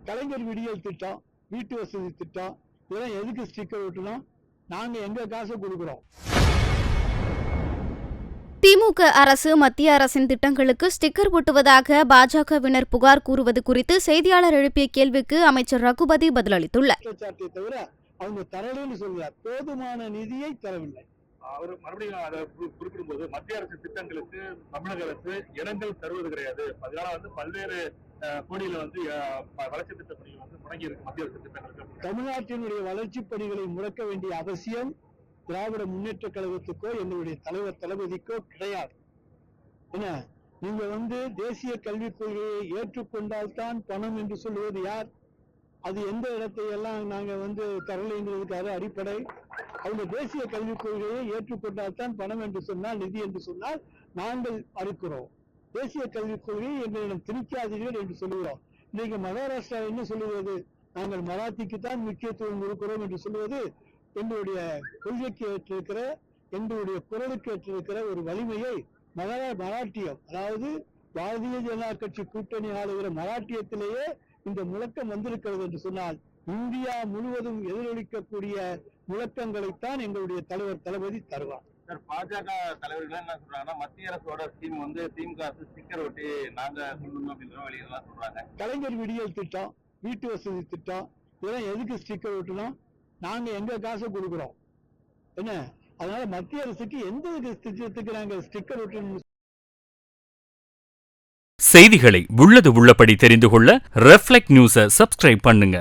கலைஞர் விடியல் திட்டம், வீட்டு வசதி திட்டம், இதெல்லாம் எதுக்கு ஸ்டிக்கர் ஒட்டணும்? நாங்க எங்க காசை கொடுக்குறோம். திமுக அரசு மத்திய அரசின் திட்டங்களுக்கு ஸ்டிக்கர் ஒட்டுவதாக பாஜகவினர் புகார் கூறுவது குறித்து செய்தியாளர் எழுப்பிய கேள்விக்கு அமைச்சர் ரகுபதி பதிலளித்துள்ளார். தவிர அவங்க தரலன்னு சொல்றார், போதுமான நிதியை தரவில்லை. அவர் மறுபடியும் அதை குறிப்பிடும்போது மத்திய அரசு திட்டங்களுக்கு தமிழக அரசு இடங்கள் தருவது கிடையாது. அதனால பல்வேறு கோடியில வளர்ச்சி திட்ட பணிகள் முடங்கி இருக்கு மத்திய அரசு திட்டங்களுக்கு. தமிழ்நாட்டினுடைய வளர்ச்சி பணிகளை முடக்க வேண்டிய அவசியம் திராவிட முன்னேற்ற கழகத்துக்கோ எங்களுடைய தலைவர் தளபதிக்கோ கிடையாது. என்ன, நீங்க தேசிய கல்விக் கொள்கையை ஏற்றுக்கொண்டால்தான் பணம் என்று சொல்லுவது யார்? அது எந்த இடத்தை எல்லாம் நாங்க தரலைங்கிறதுக்காக அடிப்படை. அவங்க தேசிய கல்விக் கொள்கையை ஏற்றுக்கொண்டால்தான் பணம் என்று சொன்னால், நிதி என்று சொன்னால் நாங்கள் மறுக்கிறோம். தேசிய கல்விக் கொள்கையை எங்களிடம் திணிக்காதீர்கள் என்று சொல்லுகிறோம். இன்னைக்கு மகாராஷ்டிரா என்ன சொல்லுவது? நாங்கள் மராத்திக்கு தான் முக்கியத்துவம் கொடுக்கிறோம் என்று சொல்லுவது எங்களுடைய கொள்கைக்கு ஏற்றிருக்கிற, எங்களுடைய குரலுக்கு ஏற்றிருக்கிற ஒரு வலிமையை மராட்டியம், அதாவது பாரதிய ஜனதா கட்சி கூட்டணி ஆளுகிற மராட்டியத்திலேயே இந்த முழக்கம் வந்திருக்கிறது என்று சொன்னால், இந்தியா முழுவதும் எதிரொலிக்கக்கூடிய முழக்கங்களைத்தான் எங்களுடைய தலைவர் தளபதி தருவார். பாஜக தலைவர்கள் என்ன சொல்றாங்கன்னா, மத்திய அரசோட ஸ்கீம் திமுக அரசு ஸ்டிக்கர் ஒட்டி நாங்க சொல்லணும் அப்படின்ற வழியெல்லாம் சொல்றாங்க. கலைஞர் விடியல் திட்டம், வீட்டு வசதி திட்டம், இதெல்லாம் எதுக்கு ஸ்டிக்கர் ஒட்டணும்? நாங்க எங்க காசை கொடுக்குறோம். என்ன, அதனால மத்திய அரசுக்கு எந்த திட்டத்துக்கு நாங்க ஸ்டிக்கர் ஒட்டணும்? செய்திகளை உள்ளது உள்ளபடி தெரிந்து கொள்ள ரெஃப்ளெக்ட் நியூஸை சப்ஸ்கிரைப் பண்ணுங்க.